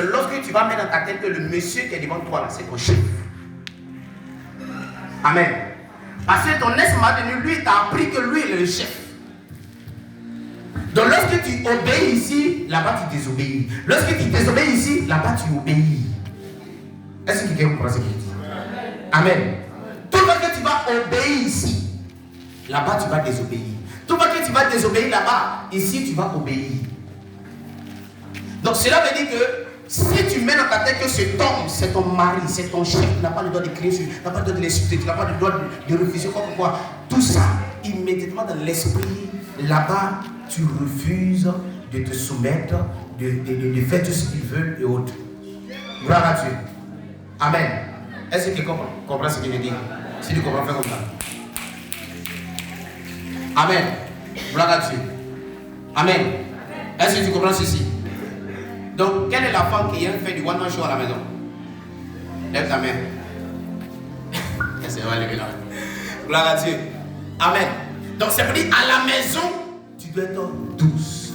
Lorsque tu vas mettre dans ta tête que le monsieur qui est devant toi là, c'est ton chef. Amen. Parce que ton ex-mari, lui, t'a appris que lui, il est le chef. Donc lorsque tu obéis ici, là-bas tu désobéis. Lorsque tu désobéis ici, là-bas tu obéis. Est-ce que quelqu'un comprend ce qu'il dit? Amen. Tout le que tu vas obéir ici, là-bas tu vas désobéir. Tout le que tu vas désobéir là-bas, ici tu vas obéir. Donc cela veut dire que si tu mets dans ta tête que cet homme, c'est ton mari, c'est ton chef, tu n'as pas le droit de crier sur lui, tu n'as pas le droit de l'insulter, tu n'as pas le droit de refuser quoi que quoi. Tout ça, immédiatement dans l'esprit, là-bas, tu refuses de te soumettre, de faire tout ce qu'ils veulent et autres. Gloire à Dieu. Amen. Est-ce que quelqu'un comprend ce que je dis? Si tu comprends, fais comme ça. Amen. Gloire à Dieu. Amen. Est-ce que tu comprends ceci? Donc, quelle est la femme qui vient faire du one-man show à la maison? Lève ta main. C'est vrai, lève la main. Gloire à Dieu. Amen. Donc, ça veut dire à la maison, tu dois être douce.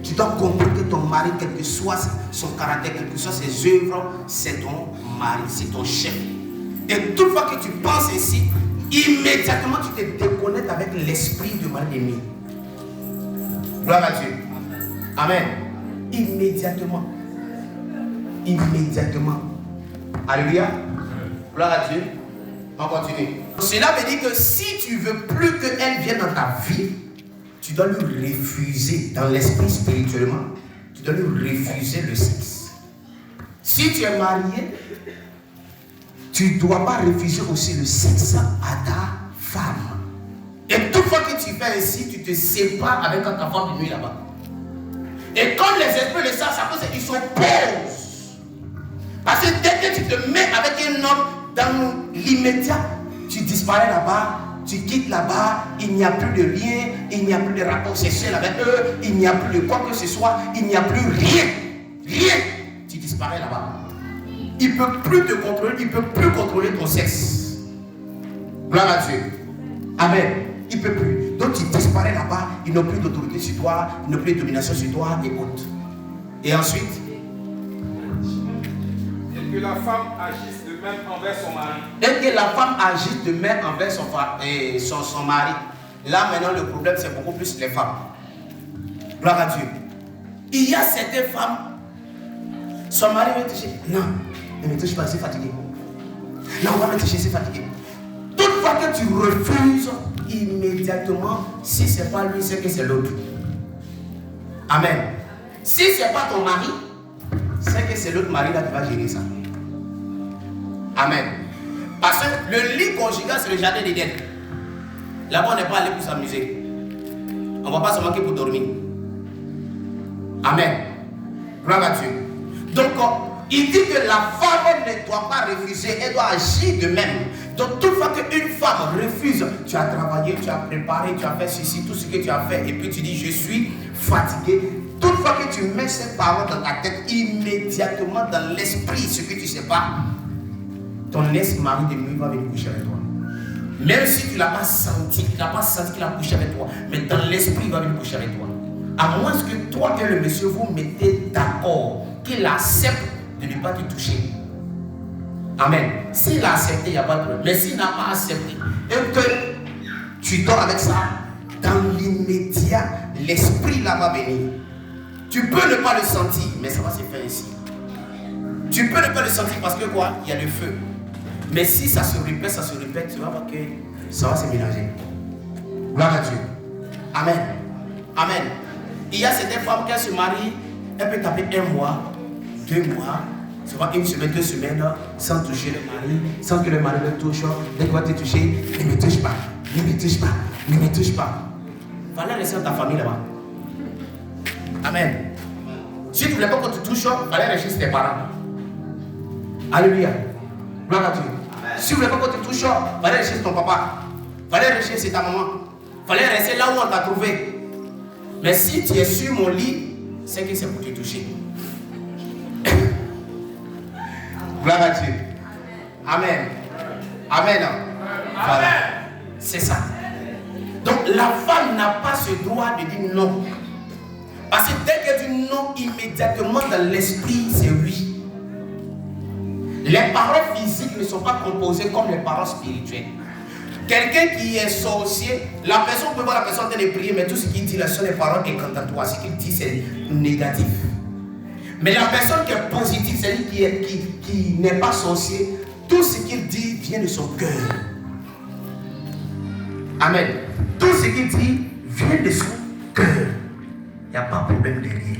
Tu dois comprendre que ton mari, quel que soit son caractère, quel que soit ses œuvres, c'est ton mari, c'est ton chef. Et toute fois que tu penses ainsi, immédiatement tu te déconnectes avec l'esprit de mal-aimé. Gloire à Dieu. Amen. Immédiatement. Immédiatement. Alléluia. Gloire à Dieu. On continue. Cela veut dire que si tu veux plus qu'elle vienne dans ta vie, tu dois lui refuser dans l'esprit spirituellement. Tu dois lui refuser le sexe. Si tu es marié, tu ne dois pas refuser aussi le sexe à ta femme. Et toute fois que tu fais ainsi, tu te sépares avec ta femme de nuit là-bas. Et comme les esprits le savent, ça cause qu'ils s'opposent. Parce que dès que tu te mets avec un homme dans l'immédiat, tu disparais là-bas, tu quittes là-bas, il n'y a plus de lien, il n'y a plus de rapport sexuel avec eux, il n'y a plus de quoi que ce soit, il n'y a plus rien. Rien. Tu disparais là-bas. Il ne peut plus te contrôler, il ne peut plus contrôler ton sexe. Gloire à Dieu. Amen. Il ne peut plus. Donc tu disparais là-bas, ils n'ont plus d'autorité sur toi, ils n'ont plus de domination sur toi et autres. Et ensuite, et que la femme agisse de même envers son mari. Et que la femme agisse de même envers son mari. Là maintenant le problème c'est beaucoup plus les femmes. Gloire à Dieu. Il y a certaines femmes, son mari va toucher. Non, ne me touche pas, c'est fatigué. Non, on va me toucher, c'est fatigué. Toutefois que tu refuses, immédiatement, si ce n'est pas lui, c'est que c'est l'autre. Amen. Si ce n'est pas ton mari, c'est que c'est l'autre mari là qui va gérer ça. Amen. Parce que le lit conjugal, c'est le jardin d'Éden. Là-bas, on n'est pas allé pour s'amuser. On ne va pas se manquer pour dormir. Amen. Gloire à Dieu. Donc, il dit que la femme ne doit pas refuser, elle doit agir de même. Donc, toutefois qu'une femme refuse, tu as travaillé, tu as préparé, tu as fait ceci, tout ce que tu as fait, et puis tu dis, je suis fatigué. Toutefois que tu mets ces paroles dans ta tête, immédiatement dans l'esprit, ce que tu ne sais pas, ton ex-mari de nuit va venir coucher avec toi. Même si tu ne l'as pas senti, tu n'as pas senti qu'il a couché avec toi, mais dans l'esprit, il va venir coucher avec toi. À moins que toi et le monsieur, vous mettez d'accord, qu'il accepte de ne pas te toucher. Amen. S'il a accepté, il n'y a pas de problème. Mais s'il n'a pas accepté, et que tu dors avec ça, dans l'immédiat, l'esprit là va venir. Tu peux ne pas le sentir, mais ça va se faire ici. Tu peux ne pas le sentir parce que quoi? Il y a le feu. Mais si ça se répète, tu vas voir que ça va se mélanger. Gloire à Dieu. Amen. Amen. Il y a certaines femmes qui se marient, elle peut taper 1 mois, 2 mois, souvent 1 semaine, 2 semaines, sans toucher le mari, sans que le mari le touche. Dès qu'il va te toucher, ne me touche pas, ne me touche pas, ne me touche pas. Fallait laisser ta famille là-bas. Amen. Si tu ne voulais pas qu'on te touche, fallait rester chez tes parents. Alléluia. Gloire à Dieu. Si tu ne voulais pas qu'on te touche, fallait rester chez ton papa. Fallait rester chez ta maman. Fallait rester là où on t'a trouvé. Mais si tu es sur mon lit, c'est que c'est pour te toucher. Gloire à Dieu. Amen. Amen. Voilà. C'est ça. Donc la femme n'a pas ce droit de dire non. Parce que dès que tu dis non, immédiatement dans l'esprit, c'est oui. Les paroles physiques ne sont pas composées comme les paroles spirituelles. Quelqu'un qui est sorcier, la personne peut voir la personne en train de prier, mais tout ce qu'il dit là sont des paroles incantatoires. Ce qu'il dit, c'est négatif. Mais la personne qui est positive, c'est-à-dire qui n'est pas sorcier, tout ce qu'il dit vient de son cœur. Amen. Tout ce qu'il dit vient de son cœur. Il n'y a pas de problème derrière.